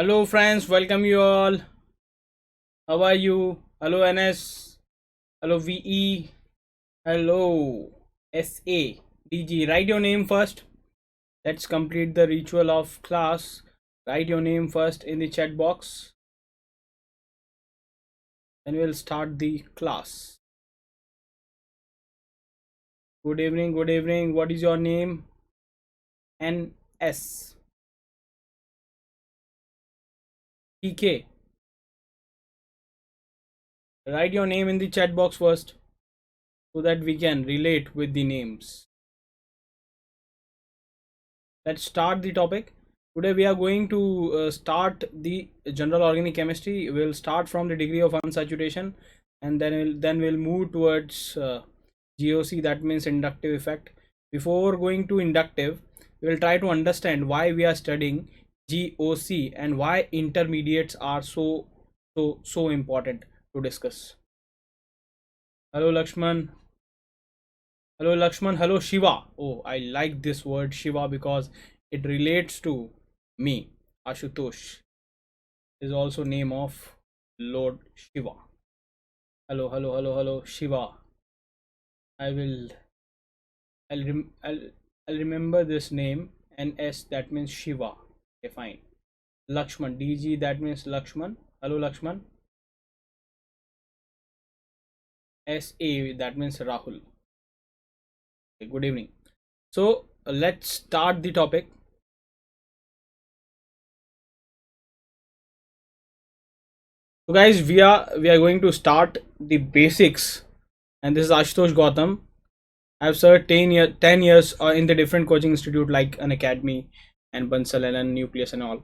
Hello friends, welcome you all. How are you? Hello NS. Hello VE. Hello SA. DG. Write your name first. Let's complete the ritual of class. Write your name first in the chat box. Then we'll start the class. Good evening, good evening. What is your name? NS. TK. Write your name in the chat box first so that we can relate with the names. Let's start the topic. Today we are going to start the general organic chemistry. We'll start from the degree of unsaturation, and then we'll move towards GOC, that means inductive effect. Before going to inductive, we'll try to understand why we are studying GOC and why intermediates are so important to discuss. Hello Lakshman. Hello Lakshman. Hello Shiva. Oh, I like this word Shiva because it relates to me. Ashutosh is also name of Lord Shiva. Hello, hello, hello, hello Shiva. I will I'll rem I'll remember this name. NS, that means Shiva. Okay, fine. Lakshman, DG, that means Lakshman. Hello Lakshman. SA, that means Rahul. Okay, good evening. So let's start the topic. So guys, we are going to start the basics, and this is Ashutosh Gautam. I've served 10 years in the different coaching institute like an academy and Bansal and Nucleus and all.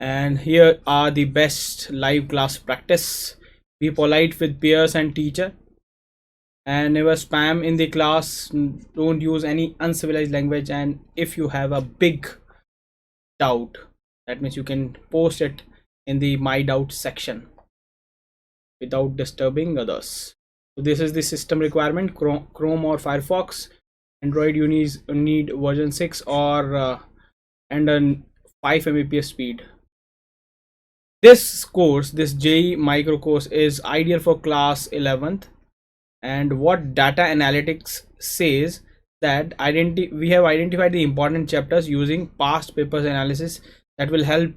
And here are the best live class practice. Be polite with peers and teacher, and never spam in the class. Don't use any uncivilized language. And if you have a big doubt, that means you can post it in the my doubt section without disturbing others. So this is the system requirement: Chrome or Firefox. Android, you need version 6 or and a 5 Mbps speed. This course, this JE micro course, is ideal for class 11th. And what data analytics says, that we have identified the important chapters using past papers analysis that will help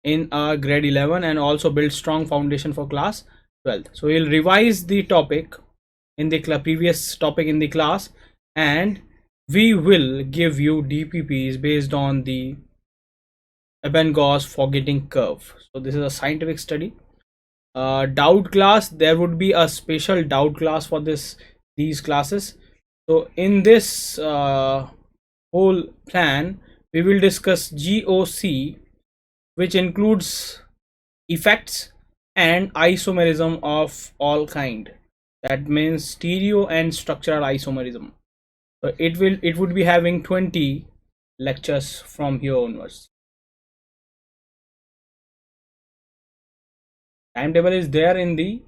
in grade 11 and also build strong foundation for class 12th. So we'll revise the topic in the previous topic in the class, and we will give you DPPs based on the Eban-Gauss forgetting curve. So this is a scientific study. Doubt class, there would be a special doubt class for these classes. So in this whole plan, we will discuss GOC, which includes effects and isomerism of all kind. That means stereo and structural isomerism. So it would be having 20 lectures from here onwards. Timetable is there in the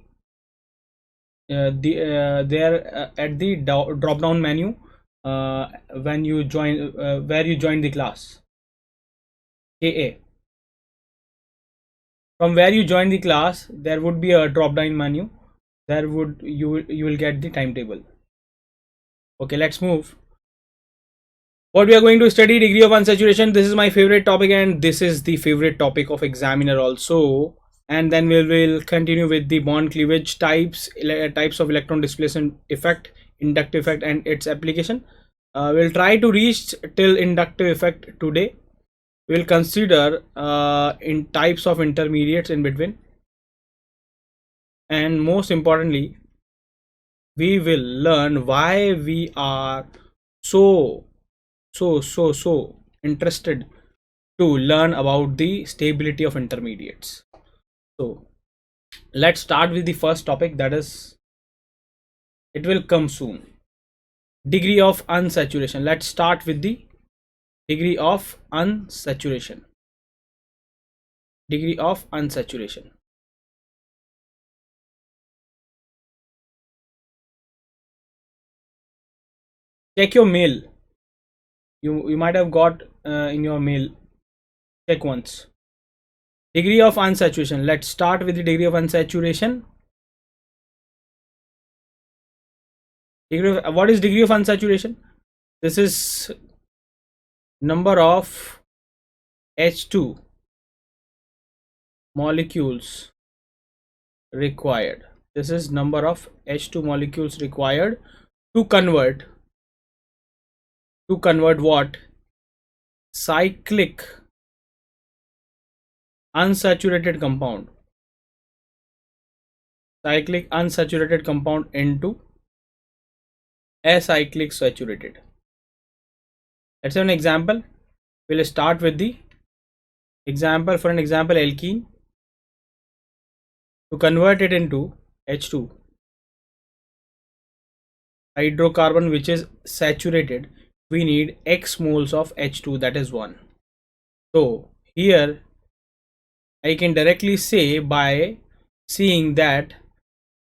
there at the drop down menu when you join where you join the class. AA, from where you join the class, there would be a drop down menu. There would you will get the timetable. Okay, let's move. What we are going to study: degree of unsaturation. This is my favorite topic, and this is the favorite topic of examiner also. And then we will continue with the bond cleavage types, types of electron displacement effect, inductive effect, and its application. We'll try to reach till inductive effect today. We'll consider in types of intermediates in between, and most importantly, we will learn why we are so interested to learn about the stability of intermediates. So let's start with the first topic, that is, it will come soon, degree of unsaturation. Let's start with the degree of unsaturation. Degree of unsaturation. Check your mail. You might have got in your mail. Check once. Degree of unsaturation. Let's start with the degree of unsaturation. What is degree of unsaturation? This is number of H2 molecules required. This is number of H2 molecules required to convert what? Cyclic unsaturated compound into acyclic saturated. Let's have an example. We'll start with the example. For an example, alkene, to convert it into H2 hydrocarbon which is saturated, we need X moles of H2, that is 1. So here I can directly say by seeing that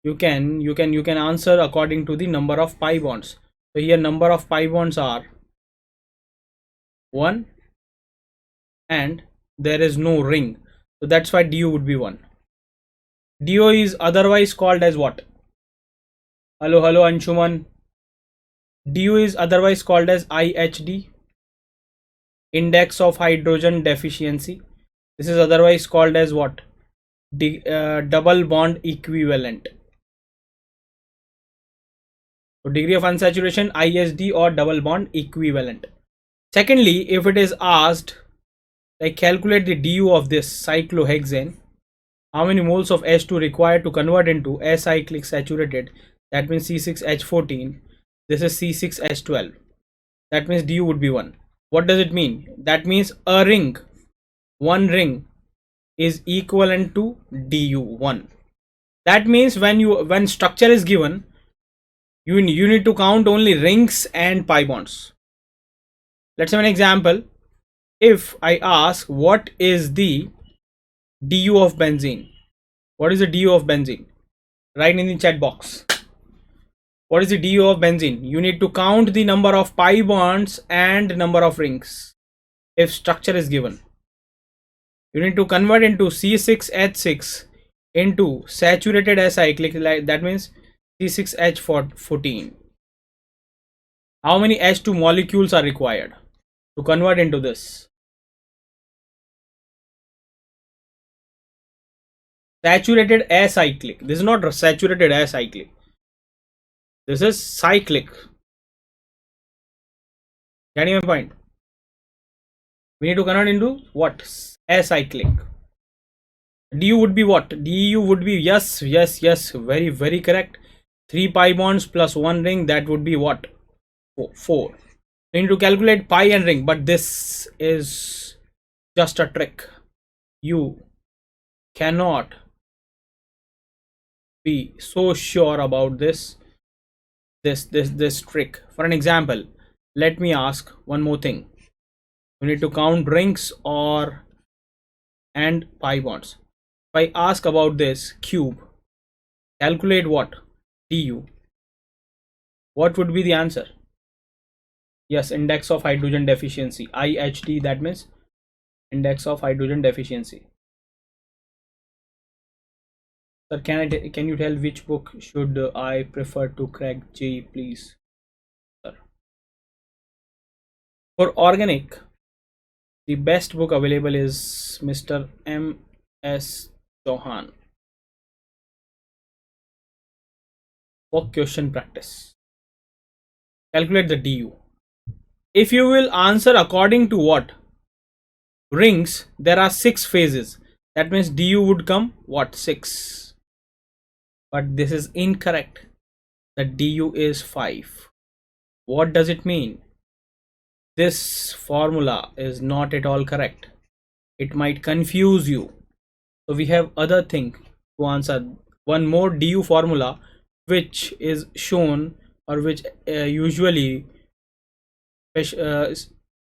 you can answer according to the number of pi bonds. So here number of pi bonds are 1 and there is no ring, so that's why DU would be 1. DO is otherwise called as what? Hello Anshuman. DU is otherwise called as IHD, index of hydrogen deficiency. This is otherwise called as what? Double bond equivalent. So degree of unsaturation, ISD or double bond equivalent. Secondly, if it is asked like calculate the DU of this cyclohexane, how many moles of H2 required to convert into acyclic saturated, that means C6H14, this is C6H12, that means DU would be 1. What does it mean? That means a ring, one ring is equivalent to DU 1. That means when structure is given, you need to count only rings and pi bonds. Let's have an example. If I ask what is the DU of benzene, what is the DU of benzene? Write in the chat box. What is the DU of benzene? You need to count the number of pi bonds and number of rings. If structure is given, you need to convert into C6H6 into saturated acyclic, like that means C6H14. How many H2 molecules are required to convert into this? Saturated acyclic. This is not saturated acyclic. This is cyclic. Getting my point? We need to convert into what? Acyclic. DU would be what? DU would be, yes, very correct. 3 pi bonds plus 1 ring, that would be what? 4. We need to calculate pi and ring, but this is just a trick. You cannot be so sure about this trick. For an example, let me ask one more thing. You need to count rings and pi bonds. If I ask about this cube, calculate what? DU. What would be the answer? Yes, index of hydrogen deficiency, IHD, that means index of hydrogen deficiency. Sir, can you tell which book should I prefer to crack JEE, please? Sir, for organic, the best book available is Mr. M.S. Chauhan. For question practice, calculate the DU. If you will answer according to what? Rings, there are 6 phases. That means DU would come what? 6. But this is incorrect. The DU is 5. What does it mean? This formula is not at all correct. It might confuse you. So we have other thing to answer. One more DU formula which is shown, or which usually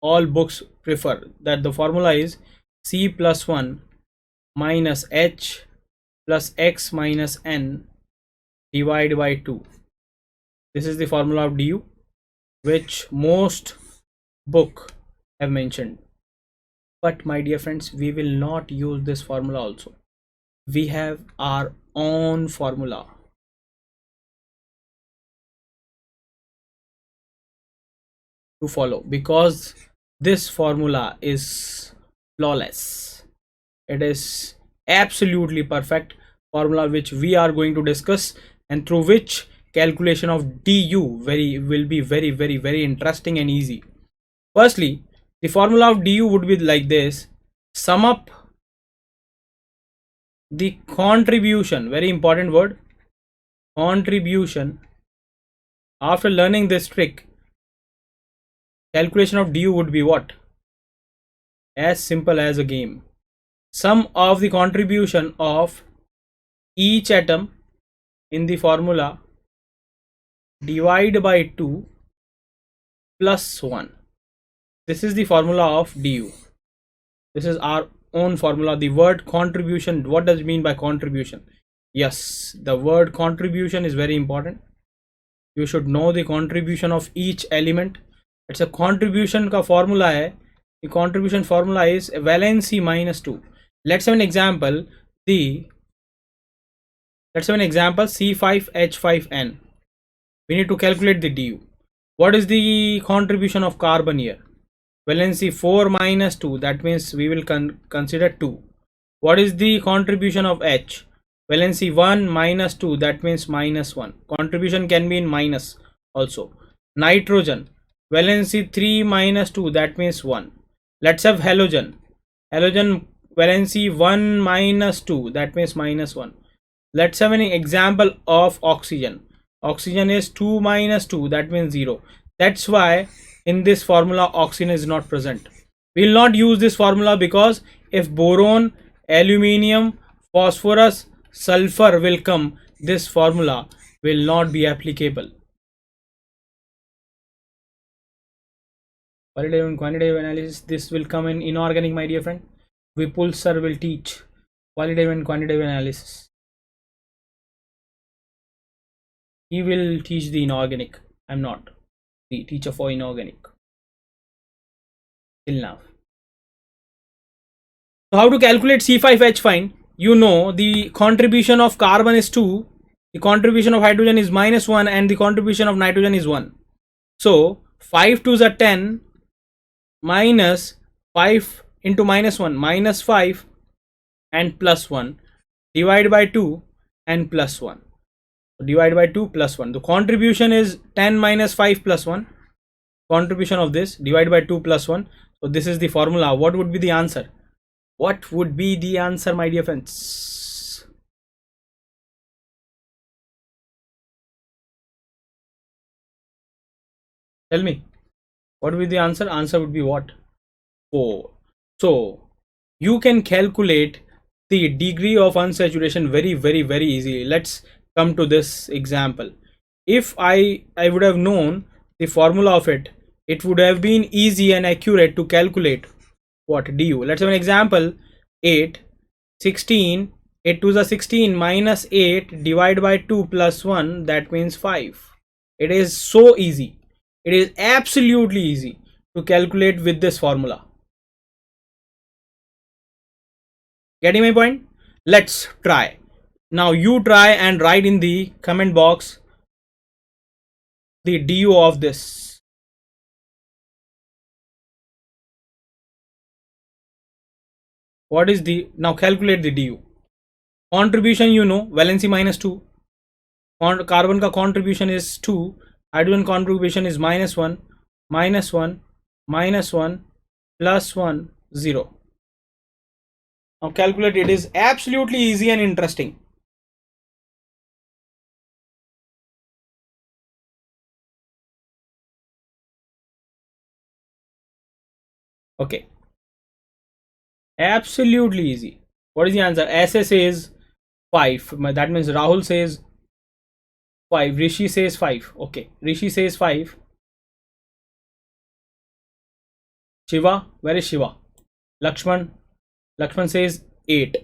all books prefer, that the formula is C plus 1 minus H plus X minus N divided by 2. This is the formula of DU which most book have mentioned. But my dear friends, we will not use this formula also. We have our own formula to follow, because this formula is flawless. It is absolutely perfect formula which we are going to discuss, and through which calculation of du will be very interesting and easy. Firstly, the formula of du would be like this: sum up the contribution, very important word, contribution. After learning this trick, calculation of du would be what? As simple as a game. Sum of the contribution of each atom in the formula, divide by 2 plus 1. This is the formula of du. This is our own formula. The word contribution, what does it mean by contribution? Yes, the word contribution is very important. You should know the contribution of each element. It's a contribution का formula है. The contribution formula is valency minus 2. Let's have an example. Let's have an example, C5H5N. We need to calculate the du. What is the contribution of carbon here? Valency 4 minus 2, that means we will consider 2. What is the contribution of H? Valency 1 minus 2, that means minus 1. Contribution can be in minus also. Nitrogen, valency 3 minus 2, that means 1. Let's have halogen. Halogen, valency 1 minus 2, that means minus 1. Let's have an example of oxygen. Oxygen is 2 minus 2, that means 0. That's why in this formula oxygen is not present. We will not use this formula, because if boron, aluminium, phosphorus, sulfur will come, this formula will not be applicable. Qualitative and quantitative analysis, this will come in inorganic, my dear friend. Vipul sir will teach qualitative and quantitative analysis. He will teach the inorganic. I'm not the teacher for inorganic till now. So how to calculate C5H5? You know the contribution of carbon is 2, the contribution of hydrogen is minus 1, and the contribution of nitrogen is 1. So 5 2s are 10, minus 5 into minus 1, minus 5 and plus 1, divide by 2 and plus 1. Divide by 2 plus 1. The contribution is 10 minus 5 plus 1. Contribution of this, divide by 2 plus 1. So this is the formula. What would be the answer? What would be the answer, my dear friends? Tell me. What would be the answer? Answer would be what? 4. So you can calculate the degree of unsaturation very easily. Let's come to this example. If I would have known the formula of it, it would have been easy and accurate to calculate what du. Let's have an example. 8 16, 8 2s are 16, minus 8 divide by 2 plus 1, that means 5. It is so easy. It is absolutely easy to calculate with this formula. Getting my point? Let's try. Now you try and write in the comment box the du of this. What is the, now calculate the du. Contribution, you know, valency minus 2. Carbon ka contribution is 2. Hydrogen contribution is minus 1, minus 1, minus 1, plus 1, 0. Now calculate. It is absolutely easy and interesting. Okay. Absolutely easy. What is the answer? SA says 5. That means Rahul says 5. Rishi says 5. Okay. Rishi says 5. Shiva. Where is Shiva? Lakshman. Lakshman says 8.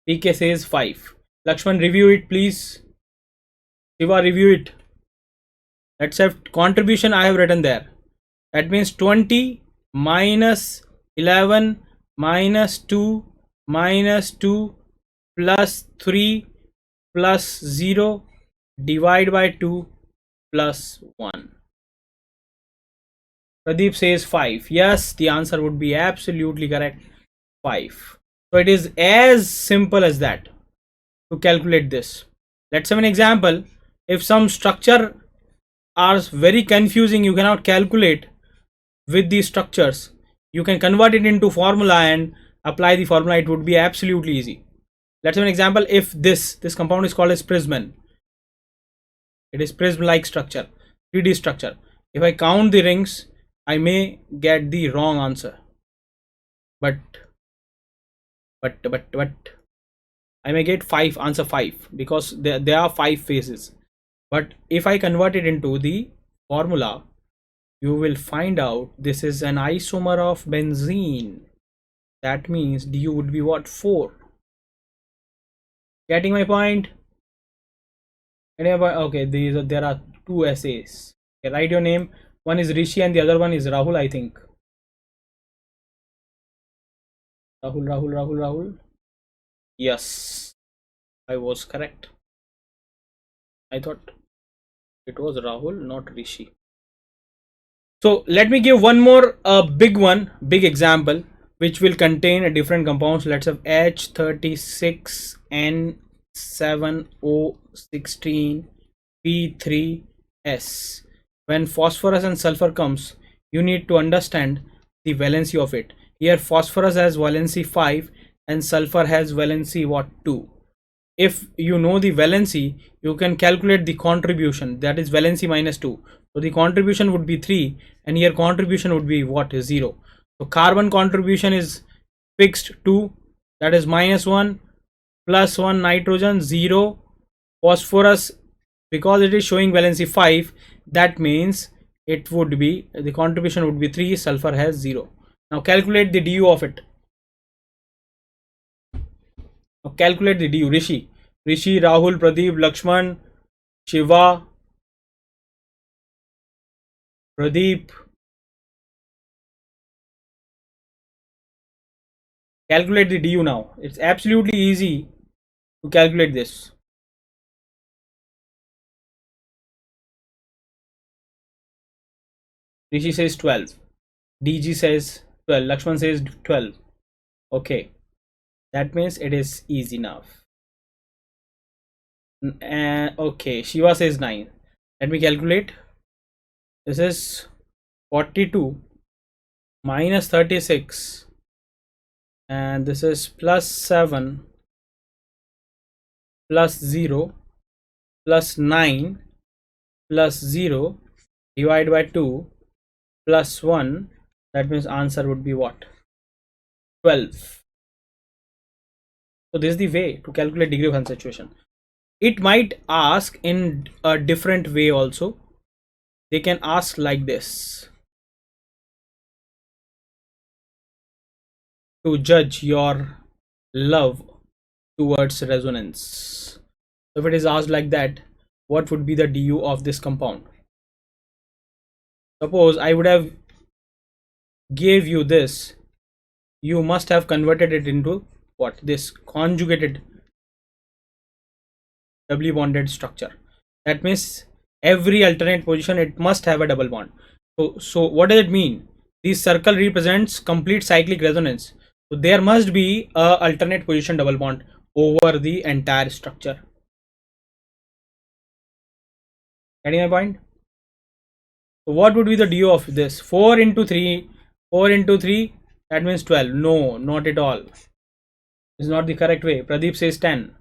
PK says 5. Lakshman, review it please. Shiva, review it. Let's have contribution. I have written there. That means 20 minus 11 minus 2 minus 2 plus 3 plus 0 divide by 2 plus 1. Pradeep says 5. Yes, the answer would be absolutely correct. 5. So it is as simple as that to calculate this. Let's have an example. If some structure are very confusing, you cannot calculate with these structures, you can convert it into formula and apply the formula. It would be absolutely easy. Let's have an example. If this compound is called as prism, it is prism like structure, 3D structure. If I count the rings, I may get the wrong answer, but I may get answer 5 because there are 5 phases. But if I convert it into the formula, you will find out this is an isomer of benzene. That means du would be what? 4. Getting my point? Okay, there are 2 essays. Okay, write your name. One is Rishi and the other one is Rahul, I think. Rahul. Yes, I was correct. I thought it was Rahul, not Rishi. So let me give one more big example, which will contain different compounds. Let's have H36N7O16 P3S. When phosphorus and sulfur comes, you need to understand the valency of it. Here phosphorus has valency 5 and sulfur has valency what? 2. If you know the valency, you can calculate the contribution, that is valency minus 2. So the contribution would be 3 and here contribution would be what? 0. So carbon contribution is fixed 2, that is minus 1, plus 1, nitrogen 0, phosphorus, because it is showing valency 5, that means it would be, the contribution would be 3, sulfur has 0. Now calculate the du of it. Now calculate the du. Rishi, Rahul, Pradeep, Lakshman, Shiva, Pradeep. Calculate the du now. It's absolutely easy to calculate this. Rishi says 12. DG says 12. Lakshman says 12. Okay. That means it is easy enough. Okay. Shiva says 9. Let me calculate. This is 42 minus 36. And this is plus 7 plus 0 plus 9 plus 0 divided by 2 plus 1. That means answer would be what? 12. So this is the way to calculate degree of unsaturation. It might ask in a different way also. They can ask like this: to judge your love towards resonance. If it is asked like that, what would be the du of this compound? Suppose I would have gave you this, you must have converted it into what? This conjugated doubly bonded structure. That means every alternate position it must have a double bond. So what does it mean? This circle represents complete cyclic resonance. So there must be a alternate position double bond over the entire structure. Getting my point? So what would be the du of this? 4 into 3, that means 12. No, not at all. This is not the correct way. Pradeep says 10.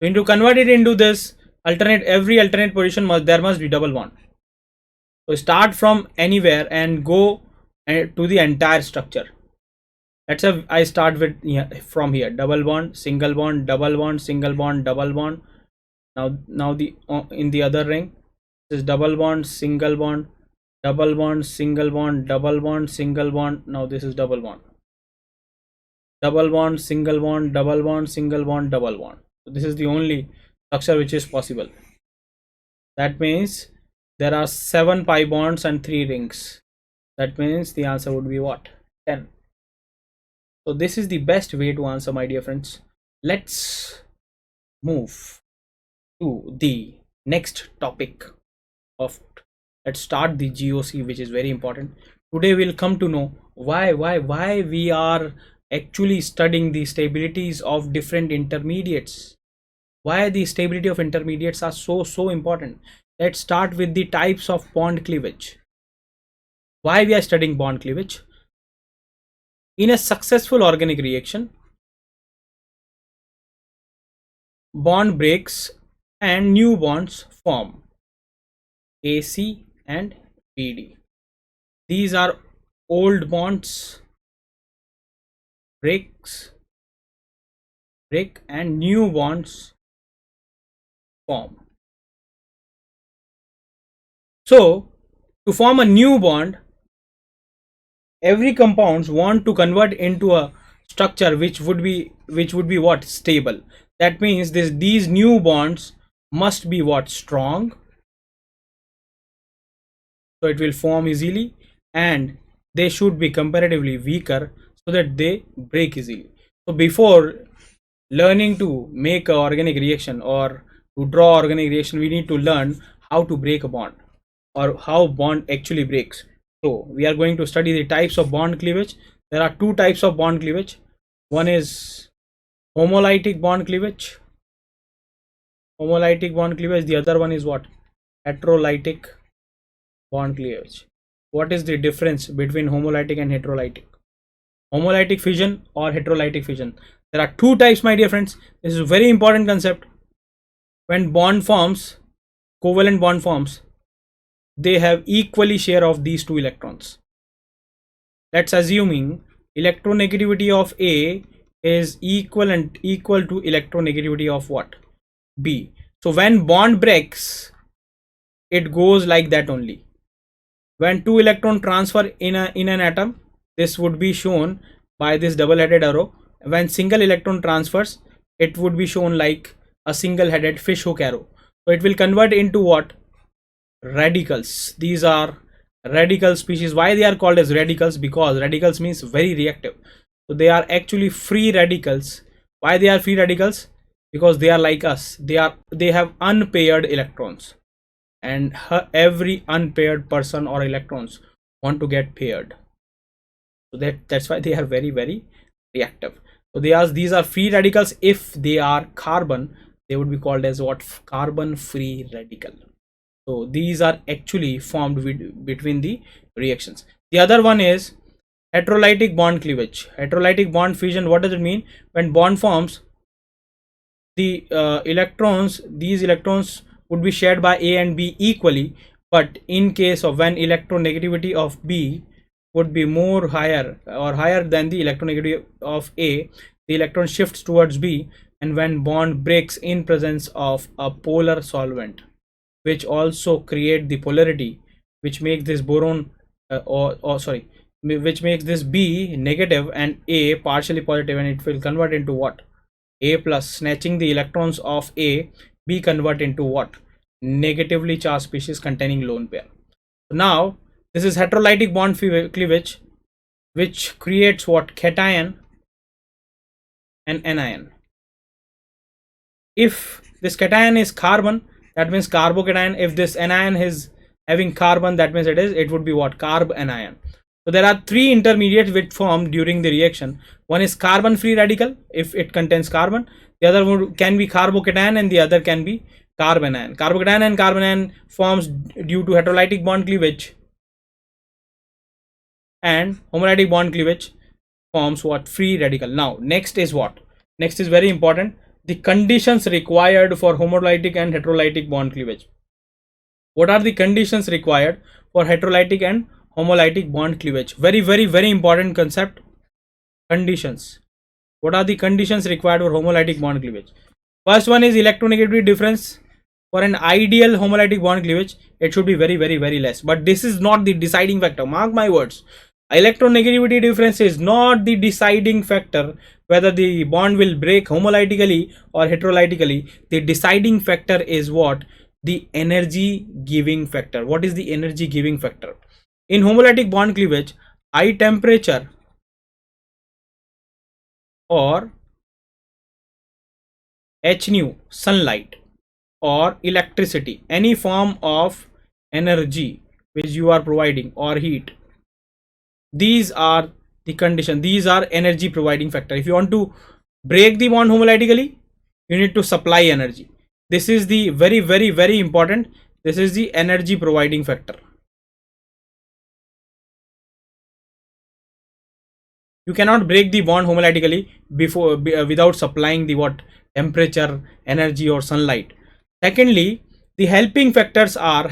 So to convert it into this alternate, every alternate position there must be double bond. So start from anywhere and go to the entire structure. Let's say I start with from here, double bond, single bond, double bond, single bond, double bond. Now the in the other ring, this is double bond, single bond, double bond, single bond, double bond, single bond. Now this is double bond, double bond, single bond, double bond, single bond, double bond. So this is the only structure which is possible. That means there are 7 pi bonds and 3 rings. That means the answer would be what? 10. So this is the best way to answer, my dear friends. Let's move to the next topic of, let's start the GOC, which is very important. Today we'll come to know why we are actually studying the stabilities of different intermediates. Why the stability of intermediates are so important. Let's start with the types of bond cleavage. Why we are studying bond cleavage? In a successful organic reaction, bond breaks and new bonds form, AC and BD. These are old bonds break and new bonds form. So to form a new bond, every compounds want to convert into a structure which would be what? Stable. That means these new bonds must be what? Strong, so it will form easily, and they should be comparatively weaker so that they break easily. So before learning to make an organic reaction or to draw organic reaction, we need to learn how to break a bond or how bond actually breaks. So we are going to study the types of bond cleavage. There are two types of bond cleavage. One is homolytic bond cleavage. The other one is what? Heterolytic bond cleavage. What is the difference between homolytic and heterolytic? Homolytic fission or heterolytic fission? There are two types, my dear friends. This is a very important concept. When bond forms, covalent bond forms, they have equally share of these two electrons. Let's assuming electronegativity of A is equal to electronegativity of what? B. So when bond breaks, it goes like that only. When two electron transfer in an atom, this would be shown by this double-headed arrow. When single electron transfers, it would be shown like a single-headed fishhook arrow. So it will convert into what? Radicals. These are radical species. Why they are called as radicals? Because radicals means very reactive. So they are actually free radicals. Why they are free radicals? Because they are like us. They have unpaired electrons, and every unpaired person or electrons want to get paired. So that's why they are very reactive. So these are free radicals. If they are carbon, they would be called as what? Carbon free radical. So these are actually formed between the reactions. The other one is heterolytic bond cleavage. Heterolytic bond fusion. What does it mean? When bond forms, the these electrons would be shared by A and B equally, but in case of when electronegativity of B would be more higher or higher than the electronegativity of A, the electron shifts towards B, and when bond breaks in presence of a polar solvent, which also create the polarity, which makes this boron which makes this B negative and A partially positive, and it will convert into what? A plus, snatching the electrons of A. B convert into what? Negatively charged species containing lone pair. Now this is heterolytic bond cleavage, which creates what? Cation and anion. If this cation is carbon, that means carbocation. If this anion is having carbon, that means it would be what? Carb anion. So there are three intermediates which form during the reaction. One is carbon free radical if it contains carbon. The other one can be carbocation, and the other can be carbanion. Carbocation and carbanion forms due to heterolytic bond cleavage, and homolytic bond cleavage forms what? Free radical. Now next is what? Next is very important. The conditions required for homolytic and heterolytic bond cleavage. What are the conditions required for heterolytic and homolytic bond cleavage? Very important concept. Conditions. What are the conditions required for homolytic bond cleavage? First one is electronegativity difference. For an ideal homolytic bond cleavage, it should be very less, but this is not the deciding factor. Mark my words. Electronegativity difference is not the deciding factor whether the bond will break homolytically or heterolytically. The deciding factor is what? The energy giving factor. What is the energy giving factor? In homolytic bond cleavage, high temperature or h nu sunlight or electricity, any form of energy which you are providing, or heat, these are the condition, these are energy providing factor. If you want to break the bond homolytically, you need to supply energy. This is the very important, this is the energy providing factor. You cannot break the bond homolytically without supplying the what, temperature, energy, or sunlight. Secondly, the helping factors are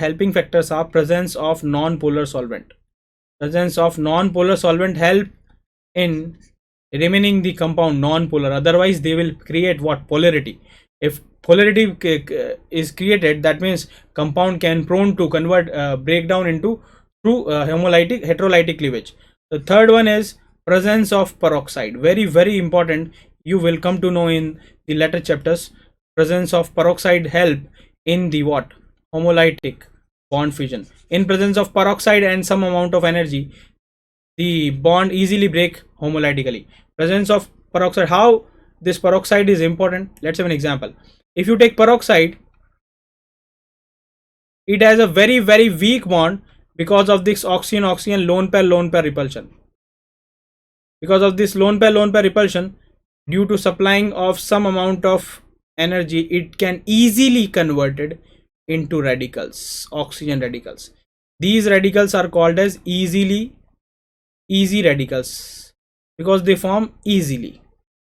presence of non-polar solvent. Presence of non-polar solvent help in remaining the compound non-polar, otherwise they will create what, polarity. If polarity is created, that means compound can prone to convert breakdown into through homolytic heterolytic cleavage. The third one is presence of peroxide, very important, you will come to know in the later chapters. Presence of peroxide help in the what, homolytic bond fusion. In presence of peroxide and some amount of energy, the bond easily break homolytically. Presence of peroxide, how this peroxide is important, let's have an example. If you take peroxide, it has a very weak bond because of this oxygen oxygen lone pair repulsion. Because of this lone pair repulsion, due to supplying of some amount of energy, it can easily converted into radicals, oxygen radicals. These radicals are called as easy radicals because they form easily.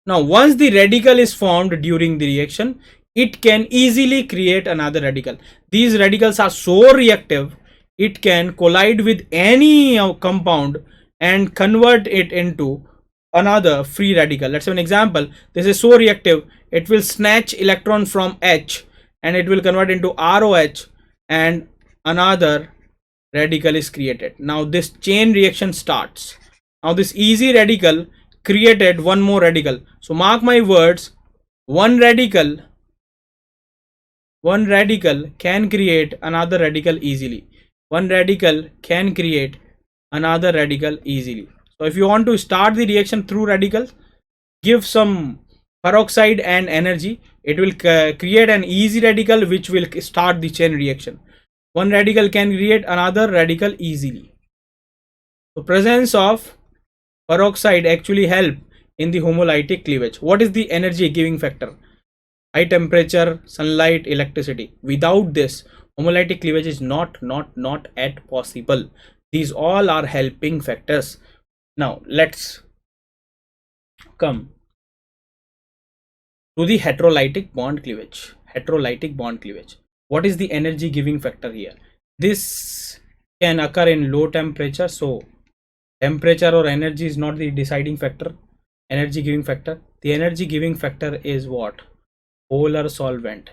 Now once the radical is formed during the reaction, it can easily create another radical. These radicals are so reactive, it can collide with any compound and convert it into another free radical. Let's have an example. This is so reactive, it will snatch electron from H and it will convert into ROH and another radical is created. Now this chain reaction starts. Now this easy radical created one more radical. So mark my words, one radical can create another radical easily. One radical can create another radical easily. So if you want to start the reaction through radicals, give some peroxide and energy, it will create an easy radical which will start the chain reaction. One radical can create another radical easily. So presence of peroxide actually help in the homolytic cleavage. What is the energy giving factor? High temperature, sunlight, electricity. Without this, homolytic cleavage is not at possible. These all are helping factors. Now let's come to the heterolytic bond cleavage. What is the energy giving factor here? This can occur in low temperature, so temperature or energy is not the deciding factor. Energy giving factor, the energy giving factor is what? Polar solvent.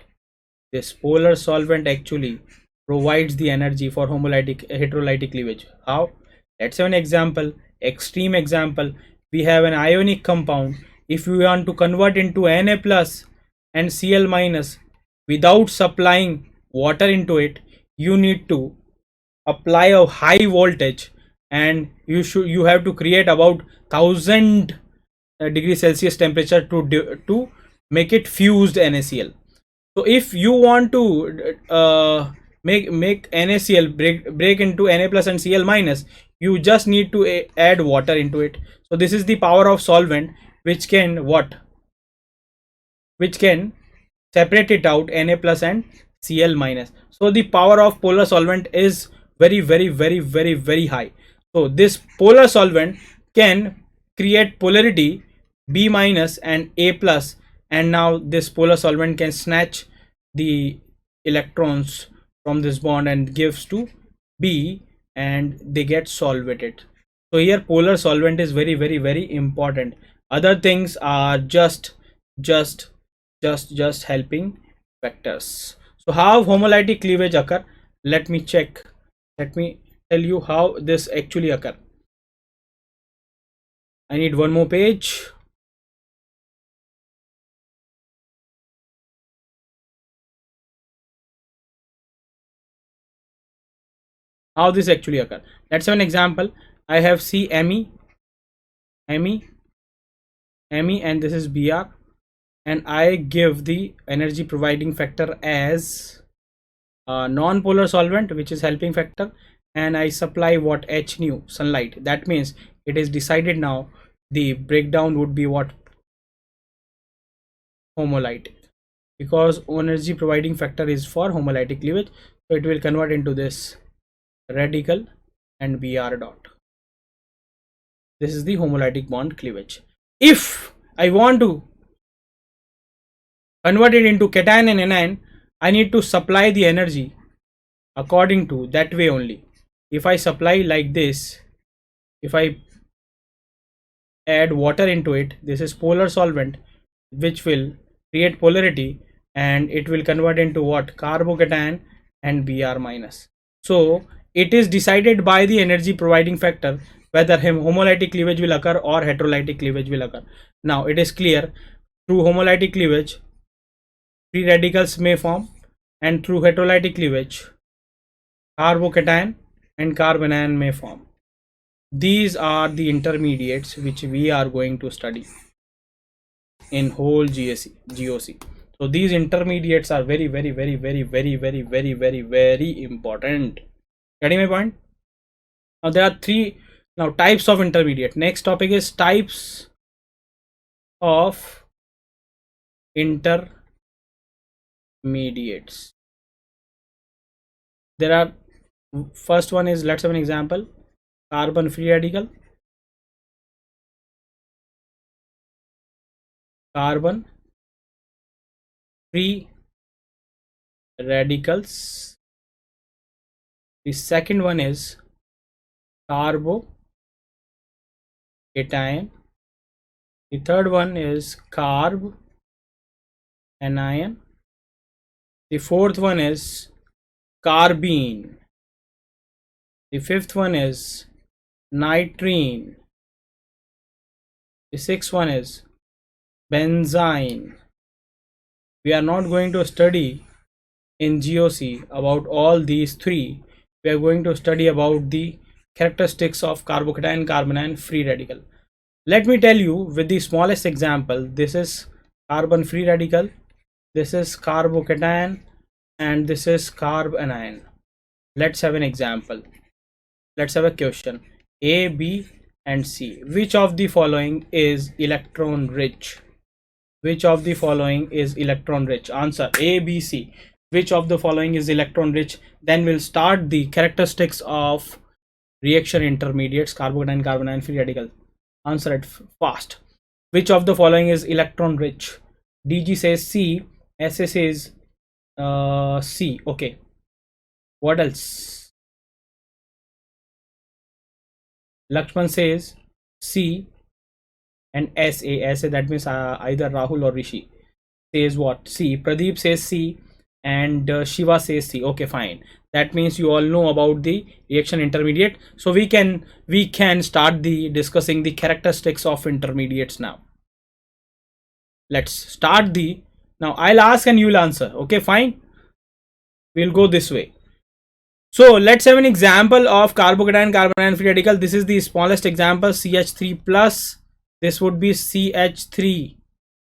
This polar solvent actually provides the energy for heterolytic cleavage. How? Let's have an example, extreme example. We have an ionic compound. If we want to convert into Na plus and Cl minus without supplying water into it, you need to apply a high voltage and you have to create about 1000 degrees Celsius temperature to make it fused NaCl. So if you want to make NaCl break into Na plus and Cl minus, you just need to add water into it. So this is the power of solvent which can separate it out, Na plus and Cl minus. So the power of polar solvent is very high. So this polar solvent can create polarity B minus and A plus, and now this polar solvent can snatch the electrons from this bond and gives to B and they get solvated. So here polar solvent is very important. Other things are just helping factors. So how homolytic cleavage occur? Let me check. Let me tell you how this actually occur. I need one more page. How this actually occur? Let's have an example. I have CMe, Me, and this is Br, and I give the energy providing factor as non-polar solvent, which is helping factor, and I supply what, H nu, sunlight. That means it is decided now the breakdown would be what, homolytic, because energy providing factor is for homolytic cleavage, so it will convert into this radical and Br dot. This is the homolytic bond cleavage. If I want to convert it into cation and anion, I need to supply the energy according to that way only. If I supply like this, if I add water into it, this is polar solvent which will create polarity, and it will convert into what, carbocation and Br minus. So it is decided by the energy providing factor whether homolytic cleavage will occur or heterolytic cleavage will occur. Now it is clear, through homolytic cleavage free radicals may form, and through heterolytic cleavage carbocation and carbanion may form. These are the intermediates which we are going to study in whole GOC. So these intermediates are very important. Getting my point? Now there are three types of intermediate. Next topic is types of intermediates. There are, first one is, let's have an example, carbon free radical, carbon free radicals. The second one is carbocation. The third one is carb anion. The fourth one is carbene. The fifth one is nitrene. The sixth one is benzene. We are not going to study in GOC about all these three. We are going to study about the characteristics of carbocation carbanion free radical. Let me tell you with the smallest example. This is carbon free radical, this is carbocation, and this is carb anion. Let's have an example. Let's have a question. A, B and C. Which of the following is electron rich? Which of the following is electron rich? Answer A, B, C. Which of the following is electron rich? Then we'll start the characteristics of reaction intermediates, carbocation carbanion free radical. Answer it fast. Which of the following is electron rich? DG says C, SA says C. Okay, what else? Lakshman says C, and SA, that means either Rahul or Rishi says what, C. Pradeep says C, and Shiva says C. Okay, fine. That means you all know about the reaction intermediate. So we can start the discussing the characteristics of intermediates now. Let's start the, now I'll ask and you'll answer. Okay, fine. We'll go this way. So let's have an example of carbocation carbanion free radical. This is the smallest example, CH3 plus. This would be CH3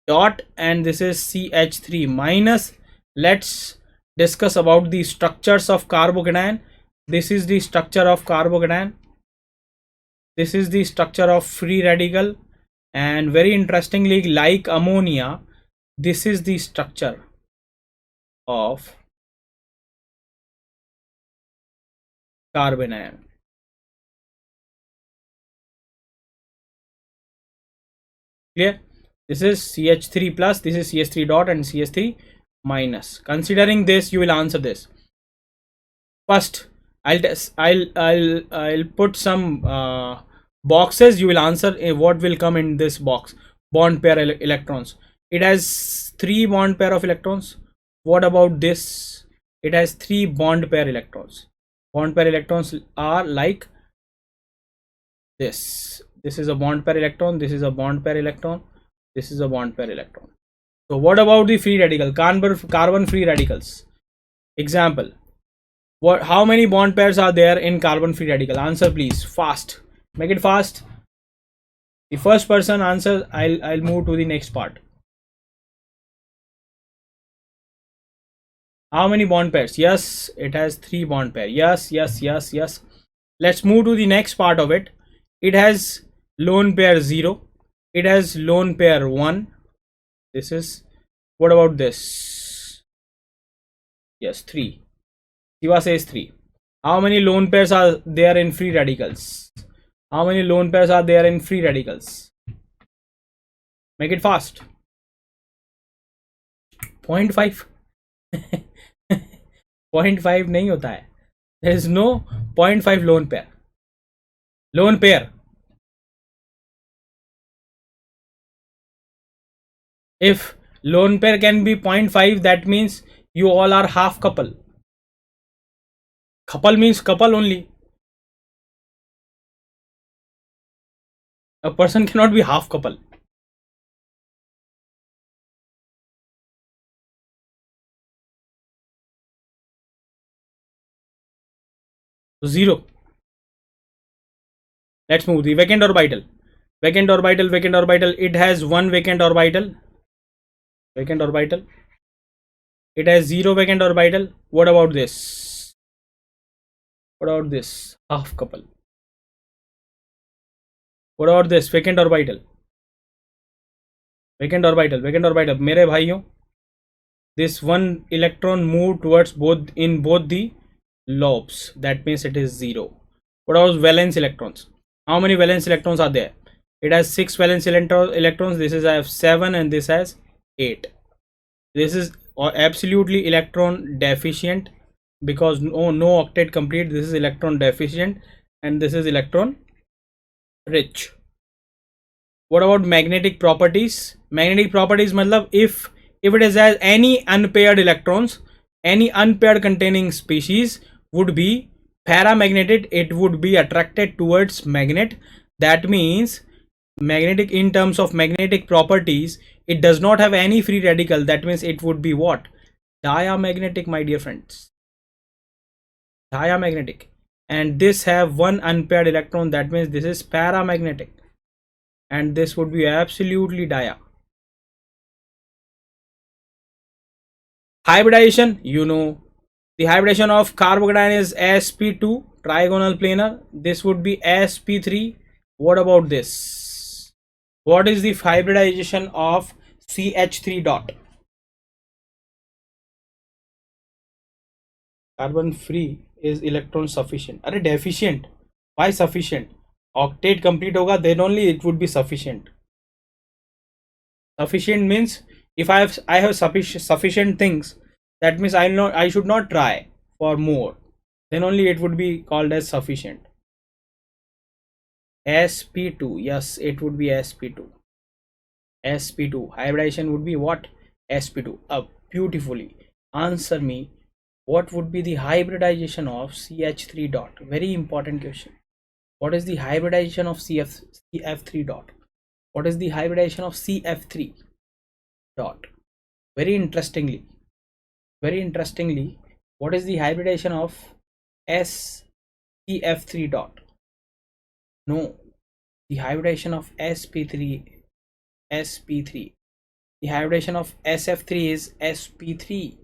dot, and this is CH3 minus. Let's discuss about the structures of carbocation. This is the structure of carbocation. This is the structure of free radical, and very interestingly, like ammonia, this is the structure of carbanion. Clear? This is CH3 plus, this is CH3 dot, and CH3 minus. Considering this, you will answer this. First, I'll put some boxes. You will answer what will come in this box. Bond pair electrons. It has 3 bond pair of electrons. What about this? It has 3 bond pair electrons. Bond pair electrons are like this. This is a bond pair electron, this is a bond pair electron, this is a bond pair electron. So what about the free radical, carbon free radicals? Example, how many bond pairs are there in carbon free radical? Answer please, fast, make it fast. The first person answers, I'll move to the next part. How many bond pairs? Yes, it has 3 bond pair. Yes, yes, yes, yes. Let's move to the next part of it. It has lone pair 0. It has lone pair 1. This is, what about this? Yes, 3. Shiva says 3. How many lone pairs are there in free radicals? How many lone pairs are there in free radicals? Make it fast. 0.5. 0.5 नहीं होता है. There is no 0.5 lone pair. Lone pair. If lone pair can be 0.5, that means you all are half couple. Couple means couple only. A person cannot be half couple. So 0. Let's move the vacant orbital. Vacant orbital, vacant orbital. It has 1 vacant orbital. Vacant orbital. It has 0 vacant orbital. What about this? What about this? Half couple. What about this? Vacant orbital. Vacant orbital. Vacant orbital. मेरे भाइयों, this one electron moved towards both in both the lobes. That means it is 0. What about valence electrons? How many valence electrons are there? It has 6 valence electrons. This is I have 7 and this has 8. This is absolutely electron deficient because no octet complete. This is electron deficient and this is electron rich. What about magnetic properties? Magnetic properties matlab if it has any unpaired electrons, any unpaired containing species would be paramagnetic. It would be attracted towards magnet. That means magnetic, in terms of magnetic properties, it does not have any free radical. That means it would be what? Diamagnetic, my dear friends. Diamagnetic. And this have one unpaired electron. That means this is paramagnetic. And this would be absolutely dia. Hybridization, you know, the hybridization of carbocation is sp2 trigonal planar. This would be sp3. What about this? What is the hybridization of CH3 dot? Carbon free is electron sufficient. Are deficient? Why sufficient? Octet complete hoga, then only it would be sufficient. Sufficient means if I have sufficient things, that means I should not try for more. Then only it would be called as sufficient. sp2, yes, it would be sp2. sp2 hybridization would be what? sp2. Beautifully answer me, what would be the hybridization of CH3 dot? Very important question. What is the hybridization of CF3 dot? What is the hybridization of CF3 dot? Very interestingly, what is the hybridization of SCF3 dot? No, the hybridization of sp3. The hybridization of SF3 is sp3.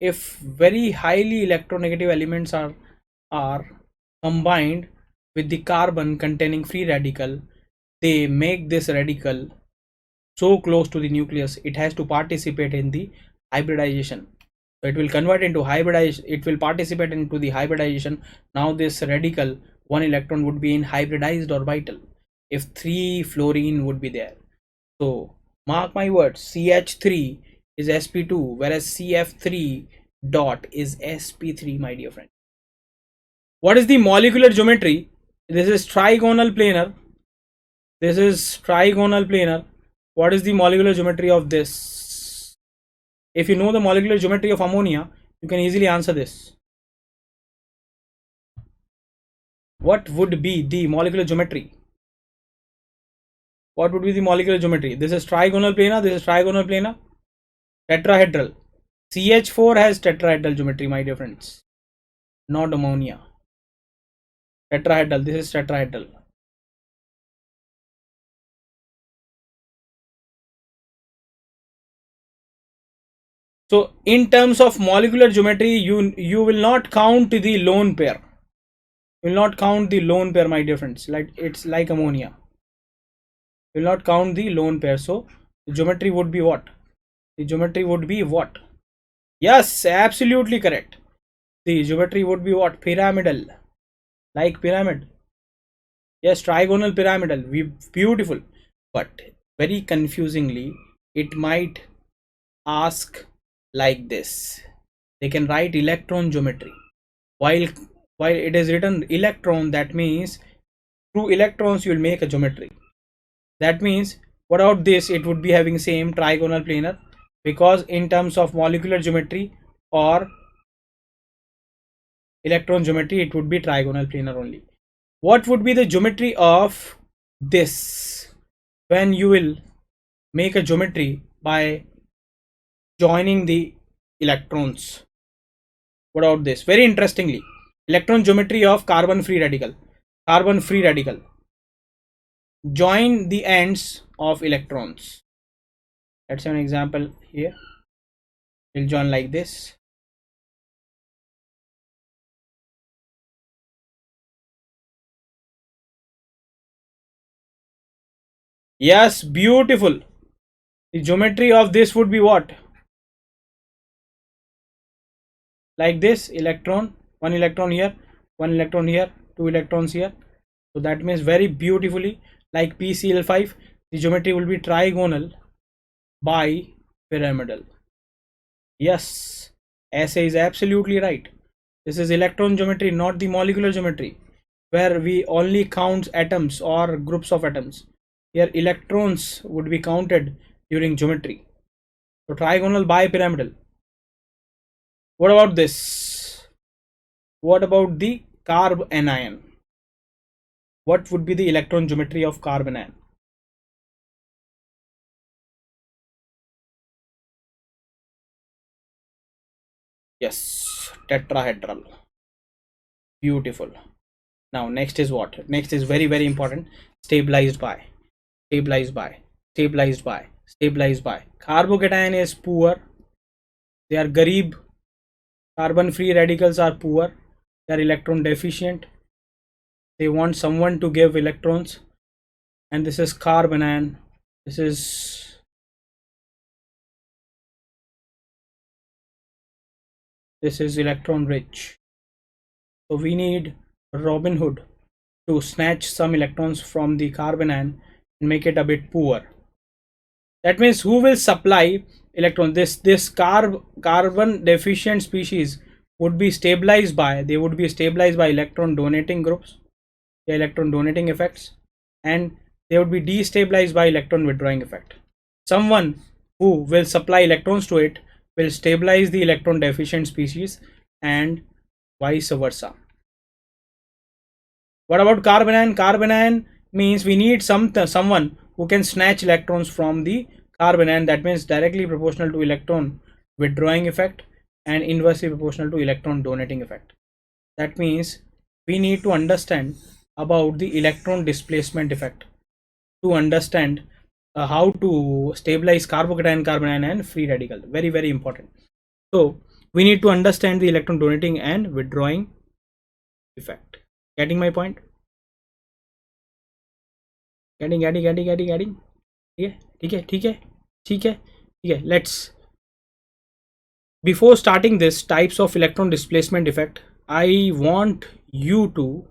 If very highly electronegative elements are combined with the carbon containing free radical, they make this radical so close to the nucleus, it has to participate in the hybridization. So it will convert into hybridization, it will participate into the hybridization. Now this radical, one electron would be in hybridized orbital if 3 fluorine would be there. So mark my words, CH3 is sp2, whereas CF3 dot is sp3, my dear friend. What is the molecular geometry? This is trigonal planar. This is trigonal planar. What is the molecular geometry of this? If you know the molecular geometry of ammonia, you can easily answer this. What would be the molecular geometry? What would be the molecular geometry? This is trigonal planar. This is trigonal planar. Tetrahedral. CH4 has tetrahedral geometry, my dear friends. Not ammonia. Tetrahedral. This is tetrahedral. So in terms of molecular geometry, you will not count the lone pair. You will not count the lone pair, my dear friends. Like it's like ammonia. You will not count the lone pair. So the geometry would be what? The geometry would be what? Yes, absolutely correct. The geometry would be what? Pyramidal. Like pyramid. Yes, trigonal pyramidal. Beautiful. But very confusingly, it might ask like this. They can write electron geometry. While it is written electron, that means through electrons you will make a geometry. That means without this it would be having same trigonal planar, because in terms of molecular geometry or electron geometry it would be trigonal planar only. What would be the geometry of this when you will make a geometry by joining the electrons? Without this, very interestingly, electron geometry of carbon free radical. Carbon free radical, join the ends of electrons. Let's have an example here. We'll join like this. Yes, beautiful. The geometry of this would be what? Like this, electron, one electron here, one electron here, two electrons here. So that means very beautifully, like PCl5, the geometry will be trigonal bipyramidal. Yes, SA is absolutely right. This is electron geometry, not the molecular geometry, where we only count atoms or groups of atoms. Here electrons would be counted during geometry. So trigonal bipyramidal. What about this? What about the carbanion? What would be the electron geometry of carbanion? Yes, tetrahedral. Beautiful. Now next is what? Next is very important. Stabilized by. Stabilized by. Stabilized by. Stabilized by. Carbocation is poor. They are garib. Carbon free radicals are poor. They are electron deficient. They want someone to give electrons. And this is carbanion. This is electron rich. So we need Robin Hood to snatch some electrons from the carbanion and make it a bit poor. That means who will supply electron? This carbon deficient species would be stabilized by, they would be stabilized by electron donating groups, the electron donating effects, and they would be destabilized by electron withdrawing effect. Someone who will supply electrons to it will stabilize the electron deficient species and vice versa. What about carbanion? Carbanion means we need someone who can snatch electrons from the carbanion. That means directly proportional to electron withdrawing effect and inversely proportional to electron donating effect. That means we need to understand about the electron displacement effect to understand how to stabilize carbocation, carbanion and free radical. Very important. So we need to understand the electron donating and withdrawing effect. Getting my point? getting ठीक है let's, before starting this types of electron displacement effect, I want you to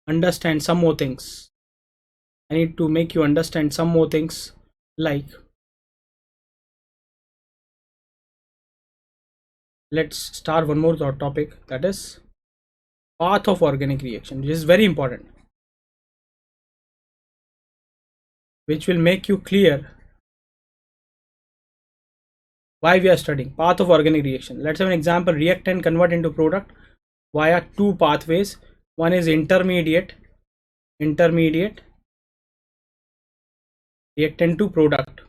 understand some more things. I need to make you understand some more things, like let's start one more topic, that is path of organic reaction, which is very important, which will make you clear why we are studying path of organic reaction. Let's have an example. Reactant convert into product via two pathways. One is intermediate reactant to product,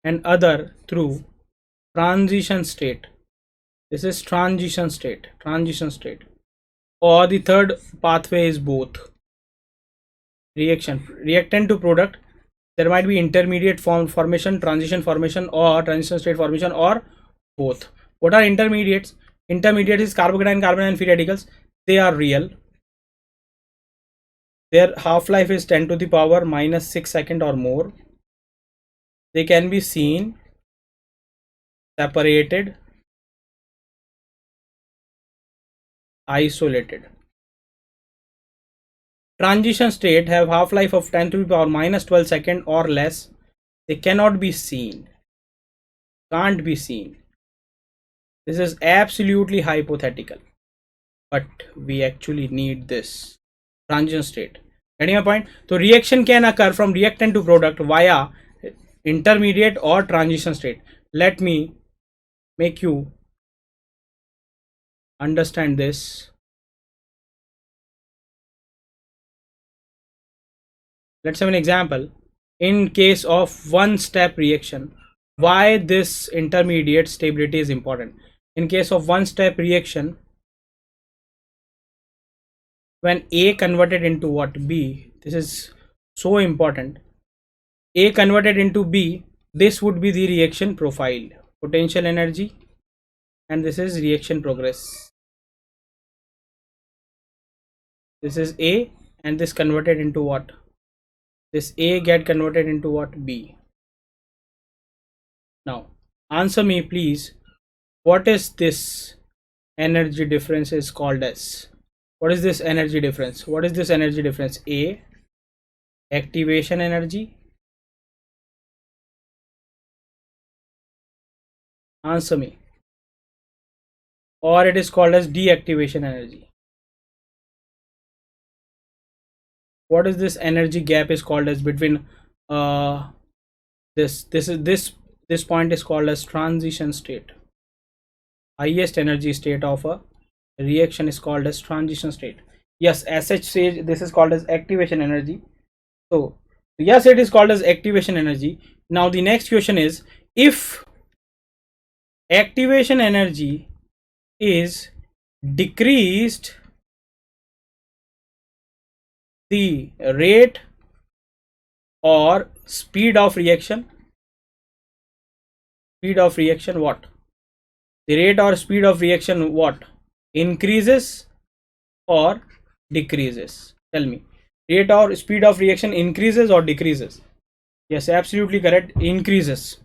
and other through transition state. This is transition state, or the third pathway is both. Reaction, reactant to product, there might be intermediate formation, transition formation, or transition state formation, or both. What are intermediates? Intermediate is carbon free radicals. They are real. Their half-life is 10 to the power minus 6 second or more. They can be seen, separated, isolated. Transition state have half-life of 10 to the power minus 12 second or less. They cannot be seen, can't be seen. This is absolutely hypothetical, but we actually need this transition state. Getting my point? So reaction can occur from reactant to product via intermediate or transition state. Let me make you understand this. Let's have an example. In case of one step reaction, why this intermediate stability is important. In case of one step reaction, when A converted into what? B. This is so important. A converted into B, this would be the reaction profile, potential energy, and this is reaction progress. This is A, and this converted into what? This A get converted into what? B. Now answer me please, what is this energy difference is called as? What is this energy difference? What is this energy difference? A, activation energy. Answer me. Or it is called as deactivation energy. What is this energy gap is called as between this point is called as transition state. Highest energy state of a reaction is called as transition state. Yes, as such say this is called as activation energy. So yes, it is called as activation energy. Now the next question is, if activation energy is decreased, the rate or speed of reaction, what? The rate or speed of reaction what? Increases or decreases? Tell me. Rate or speed of reaction increases or decreases? Yes, absolutely correct. Increases.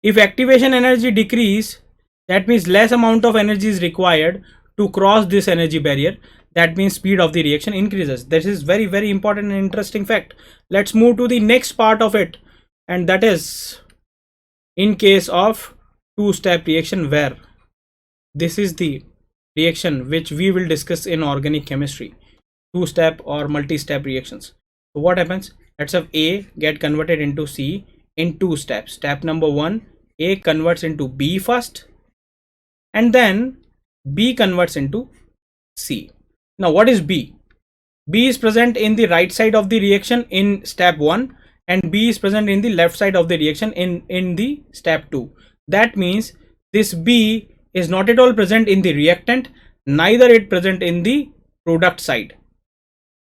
If activation energy decrease, that means less amount of energy is required to cross this energy barrier. That means speed of the reaction increases. This is very, very important and interesting fact. Let's move to the next part of it, and that is in case of two-step reaction, where this is the reaction which we will discuss in organic chemistry, two-step or multi-step reactions. So what happens? Let's have A get converted into C in two steps. Step number 1, A converts into B first, and then B converts into C. Now what is B? B is present in the right side of the reaction in step 1, and B is present in the left side of the reaction in the step 2. That means this B is not at all present in the reactant, neither it present in the product side.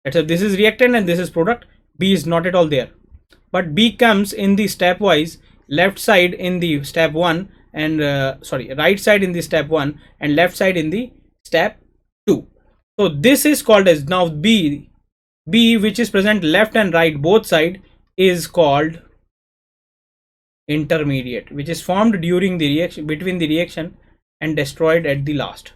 Let's say this is reactant and this is product. B is not at all there, but B comes in the stepwise left side in the step 1 and right side in the step 1 and left side in the step 2. So this is called as, now B which is present left and right both side is called intermediate, which is formed during the reaction, between the reaction, and destroyed at the last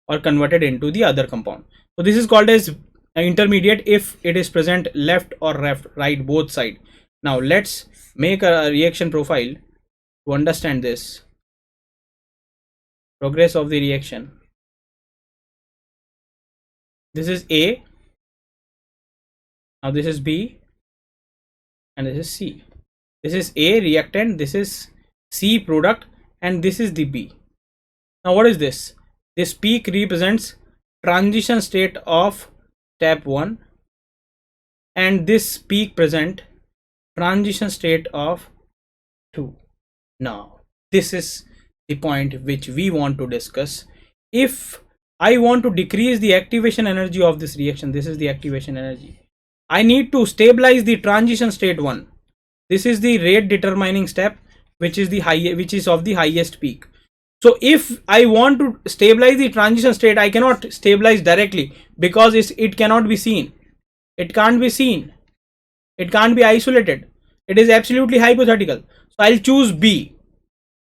or converted into the other compound. So this is called as intermediate if it is present left or right both side. Now let's make a reaction profile to understand this progress of the reaction. This is A, now this is B, and this is C. This is A reactant, this is C product, and this is the B. Now what is this? This peak represents transition state of step 1, and this peak present transition state of 2. Now this is the point which we want to discuss. If I want to decrease the activation energy of this reaction, this is the activation energy, I need to stabilize the transition state 1. This is the rate determining step, which is the which is of the highest peak. So if I want to stabilize the transition state, I cannot stabilize directly because it cannot be seen. It can't be seen. It can't be isolated. It is absolutely hypothetical. So I'll choose B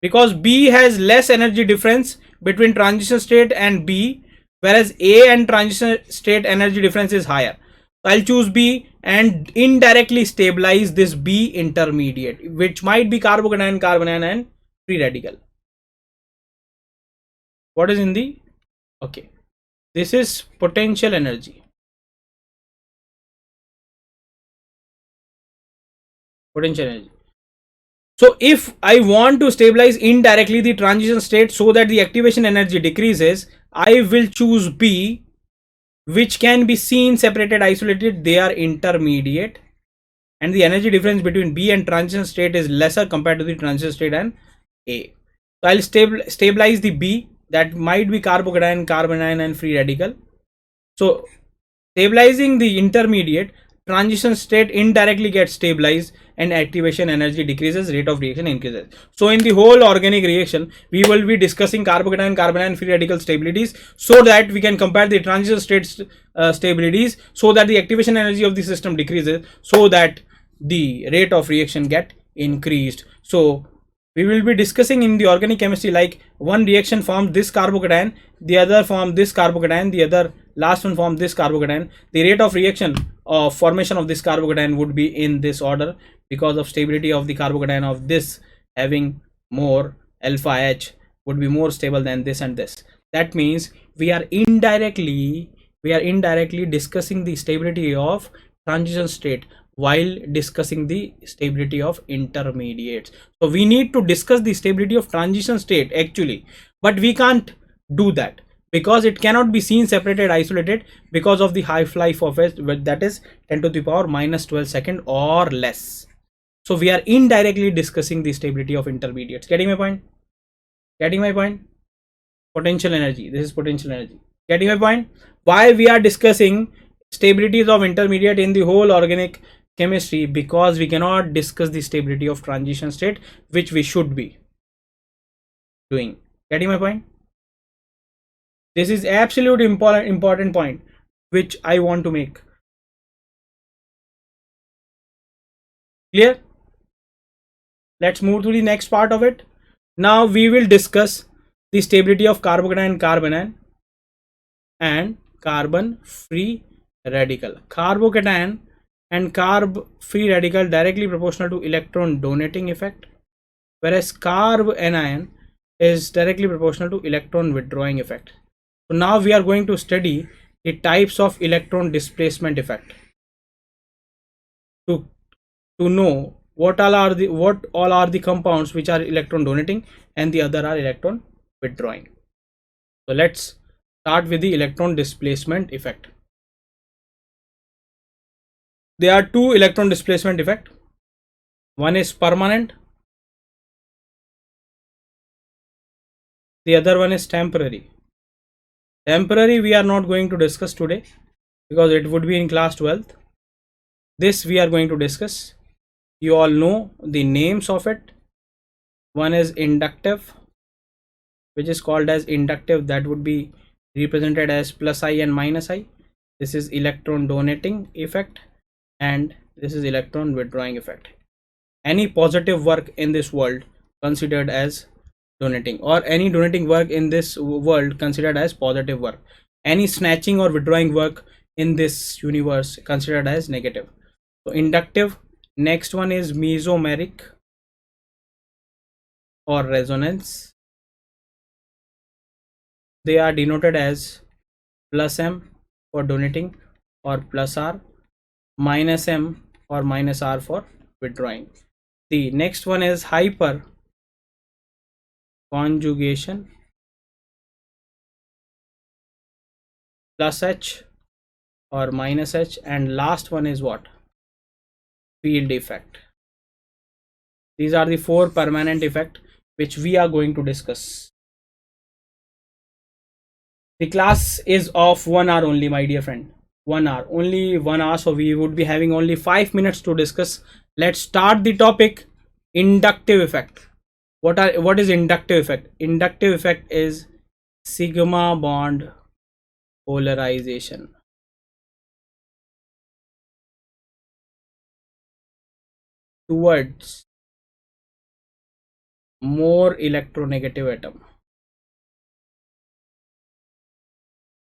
because B has less energy difference between transition state and B, whereas A and transition state energy difference is higher. So I'll choose B and indirectly stabilize this B intermediate, which might be carbocation, carbanion, and free radical. What is in the, okay, this is potential energy. Potential energy. So if I want to stabilize indirectly the transition state so that the activation energy decreases, I will choose B, which can be seen separated, isolated. They are intermediate, and the energy difference between B and transition state is lesser compared to the transition state and A. So I'll stabilize the B, that might be carbocation, carbanion, and free radical. So stabilizing the intermediate, transition state indirectly gets stabilized and activation energy decreases, rate of reaction increases. So in the whole organic reaction, we will be discussing carbocation, carbanion, and free radical stabilities so that we can compare the transition state stabilities, so that the activation energy of the system decreases, so that the rate of reaction get increased. So we will be discussing in the organic chemistry, like one reaction formed this carbocation, the other formed this carbocation, the other last one formed this carbocation. The rate of reaction of formation of this carbocation would be in this order because of stability of the carbocation of this having more alpha H would be more stable than this and this. That means we are indirectly discussing the stability of transition state while discussing the stability of intermediates. So we need to discuss the stability of transition state actually, but we can't do that because it cannot be seen separated, isolated, because of the half-life of it, that is 10 to the power minus 12 second or less. So we are indirectly discussing the stability of intermediates. Getting my point? Getting my point? Potential energy. This is potential energy. Getting my point? Why we are discussing stabilities of intermediate in the whole organic chemistry? Because we cannot discuss the stability of transition state, which we should be doing. Getting my point? This is absolutely important point which I want to make. Clear? Let's move to the next part of it. Now we will discuss the stability of carbocation and carbanion and carbon free radical. Carbocation and carb free radical directly proportional to electron donating effect, whereas carb anion is directly proportional to electron withdrawing effect. So now we are going to study the types of electron displacement effect to know what all are the compounds which are electron donating and the other are electron withdrawing. So let's start with the electron displacement effect. There are two electron displacement effect. One is permanent, the other one is temporary. Temporary we are not going to discuss today because it would be in class 12th. This we are going to discuss. You all know the names of it. One is inductive, which is called as inductive, that would be represented as plus I and minus I. This is electron donating effect and this is electron withdrawing effect. Any positive work in this world considered as donating, or any donating work in this world considered as positive work. Any snatching or withdrawing work in this universe considered as negative. So inductive. Next one is mesomeric or resonance. They are denoted as plus M for donating or plus R, minus M or minus R for withdrawing. The next one is hyper conjugation, plus H or minus H, and last one is what? Field effect. These are the four permanent effects which we are going to discuss. The class is of 1 hour only, my dear friend. 1 hour, only 1 hour. So we would be having only 5 minutes to discuss Let's start the topic. Inductive effect. What is inductive effect? Inductive effect is sigma bond polarization towards more electronegative atom.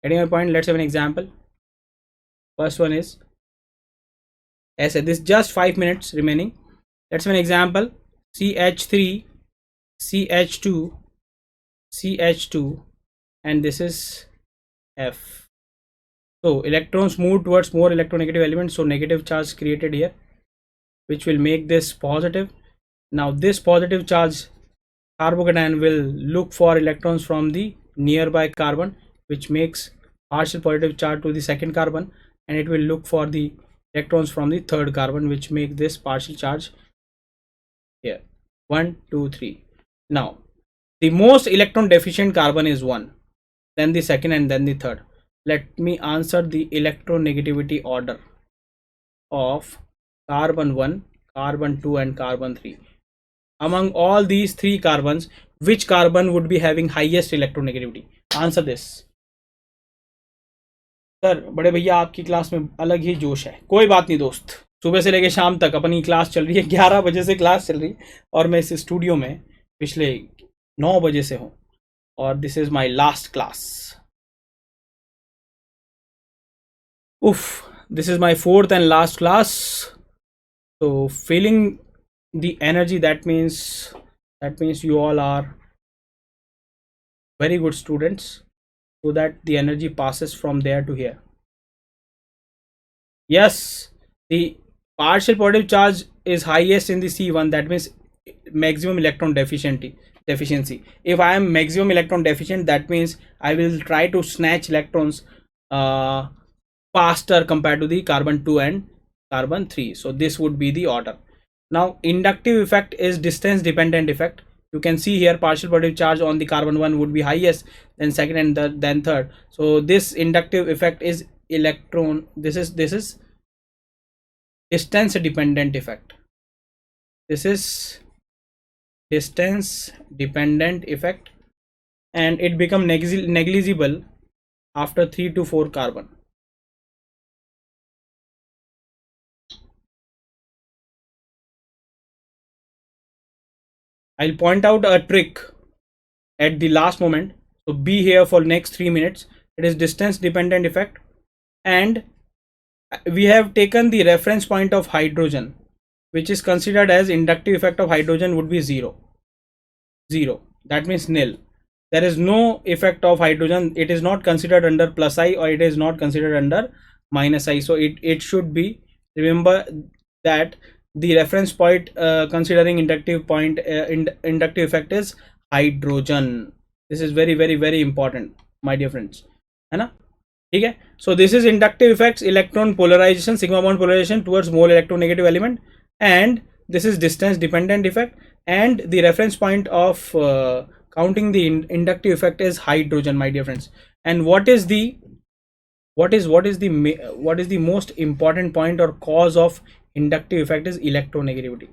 Getting my point? Let's have an example. First one is, as I said, this just 5 minutes remaining. Let's have an example. CH3, CH2, CH2, and this is F. So electrons move towards more electronegative elements, so negative charge created here, which will make this positive. Now this positive charge carbocation will look for electrons from the nearby carbon, which makes partial positive charge to the second carbon, and it will look for the electrons from the third carbon, which make this partial charge here. 1 2 3. Now the most electron deficient carbon is 1, then the second, and then the third. Let me answer the electronegativity order of carbon 1, carbon 2, and carbon 3. Among all these three carbons, which carbon would be having highest electronegativity? Answer this. Sir बड़े भैया आपकी class में अलग ही जोश है. कोई बात नहीं दोस्त, सुबह से लेके शाम तक अपनी क्लास चल रही है. 11 बजे से क्लास चल रही है और मैं इस स्टूडियो में पिछले 9 बजे से हूँ और this is my last class. उफ, this is my fourth and last class. So feeling the energy, that means you all are very good students, so that the energy passes from there to here. Yes, the partial positive charge is highest in the C1, that means maximum electron deficiency. If I am maximum electron deficient, that means I will try to snatch electrons faster compared to the carbon 2 and carbon 3. So this would be the order. Now inductive effect is distance dependent effect. You can see here partial positive charge on the carbon 1 would be highest, then second, and then third. So this inductive effect is electron, this is distance dependent effect. This is distance dependent effect, and it become negligible after 3 to 4 carbon. I'll point out a trick at the last moment, so be here for next 3 minutes. It is distance dependent effect, and we have taken the reference point of hydrogen, which is considered as inductive effect of hydrogen would be 0. That means nil. There is no effect of hydrogen. It is not considered under plus I, or it is not considered under minus I. So it should be, remember that the reference point considering inductive point inductive effect is hydrogen. This is very very very important, my dear friends, है ना? ठीक है. So this is inductive effects, electron polarization, sigma bond polarization towards more electronegative element, and this is distance dependent effect, and the reference point of counting the inductive effect is hydrogen, my dear friends. And what is the most important point or cause of inductive effect is electronegativity.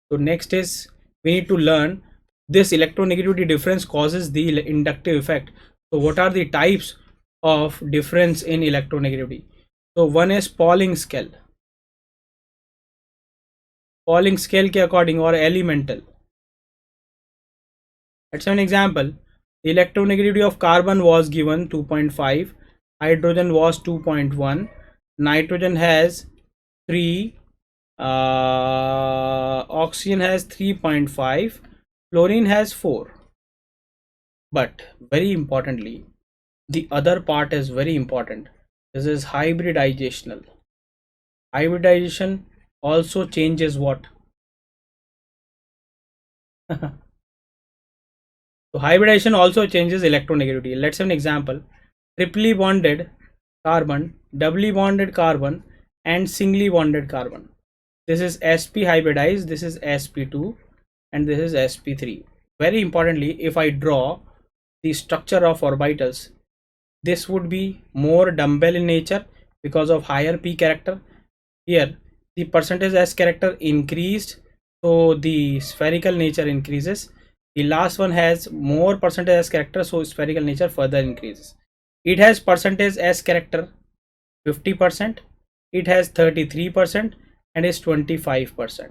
So next is we need to learn this electronegativity difference causes the inductive effect. So what are the types of difference in electronegativity? So one is Pauling scale. Pauling scale के according or elemental. Let's have an example. The electronegativity of carbon was given 2.5, hydrogen was 2.1, nitrogen has 3, oxygen has 3.5, fluorine has 4. But very importantly, the other part is very important. This is hybridizational. Hybridization also changes what? So hybridization also changes electronegativity. Let's have an example. Triply bonded carbon, doubly bonded carbon, and singly bonded carbon. This is sp hybridized, this is sp2, and this is sp3. Very importantly, if I draw the structure of orbitals, this would be more dumbbell in nature because of higher p character. Here the percentage S character increased, so the spherical nature increases. The last one has more percentage S character, so spherical nature further increases. It has percentage S character 50%, it has 33%, and is 25%.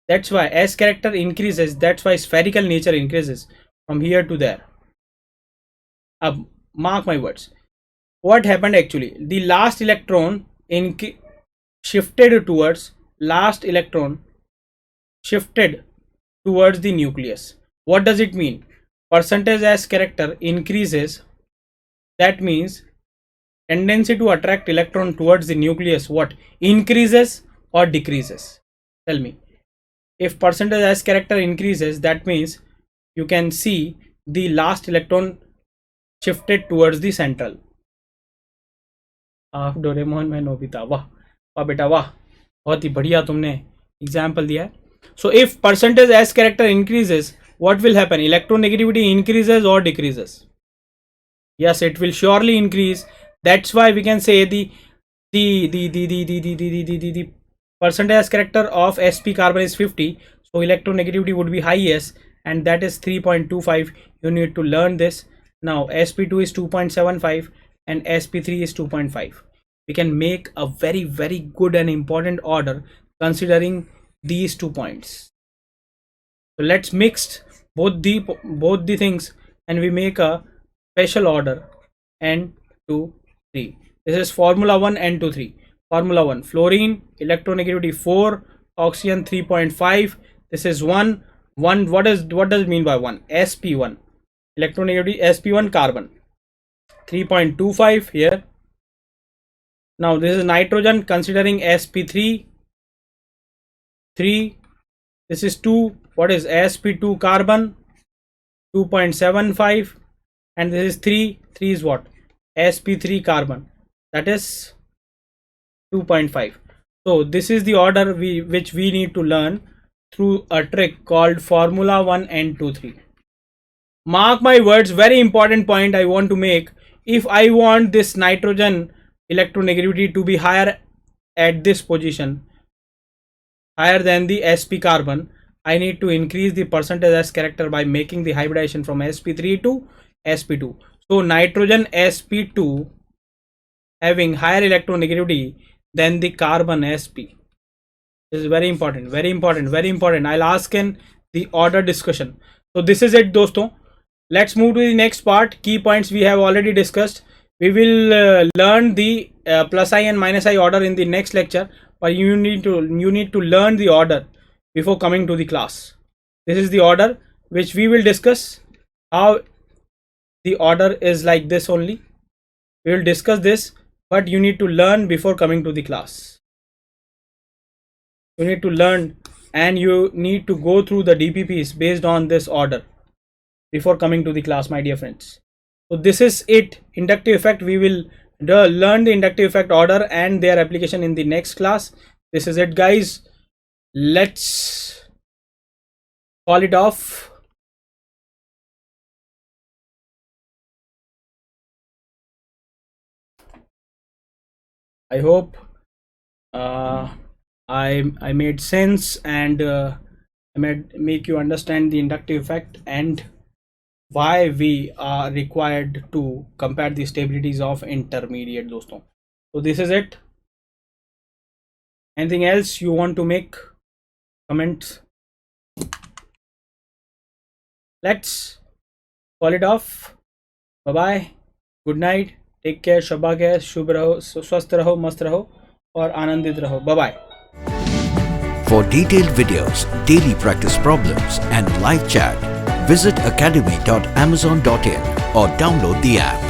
That's why S character increases, that's why spherical nature increases from here to there. Mark my words. What happened actually? The last electron shifted towards the nucleus. What does it mean? Percentage S character increases, that means tendency to attract electron towards the nucleus what increases or decreases? Tell me. If percentage S character increases, that means you can see the last electron shifted towards the central. Doraemon में Nobita, वाह वाह बेटा वाह, बहुत ही बढ़िया तुमने example दिया है. So if percentage S character increases, what will happen? Electronegativity increases or decreases? Yes, it will surely increase. That's why we can say the percentage S character of sp carbon is 50, so electronegativity would be highest, and that is 3.25. You need to learn this. Now sp2 is 2.75 and sp3 is 2.5. We can make a very good and important order considering these 2 points. So let's mix both the things and we make a special order N2 3. This is formula 1 N2 3. Formula 1, fluorine electronegativity 4, oxygen 3.5. This is 1. What does it mean by 1? sp1 electronegativity, sp1 carbon 3.25 here. Now this is nitrogen, considering sp3 3. This is 2. What is sp2 carbon 2.75, and this is 3 is what? sp3 carbon, that is 2.5. So this is the order which we need to learn through a trick called formula 1 N2 3. Mark my words, very important point I want to make. If I want this nitrogen electronegativity to be higher at this position, higher than the sp carbon, I need to increase the percentage S character by making the hybridization from sp3 to sp2. So nitrogen sp2 having higher electronegativity than the carbon sp. This is very important. I'll ask in the order discussion. So this is it दोस्तों. Let's move to the next part. Key points we have already discussed. We will learn the plus I and minus I order in the next lecture, but you need to learn the order before coming to the class. This is the order which we will discuss. How the order is like this only. We will discuss this, but you need to learn before coming to the class. You need to learn and you need to go through the DPPs based on this order before coming to the class, my dear friends. So this is it. Inductive effect, we will learn the inductive effect order and their application in the next class. This is it, guys. Let's call it off. I hope I made sense and I made make you understand the inductive effect and why we are required to compare the stabilities of intermediate दोस्तों. So this is it. Anything else you want to make? Comments. Let's call it off. Bye bye. Good night. Take care. शब्बा खैर. शुभ रहो, स्वस्थ रहो, मस्त रहो और आनंदित रहो. Bye bye. For detailed videos, daily practice problems and live chat, visit academy.amazon.in or download the app.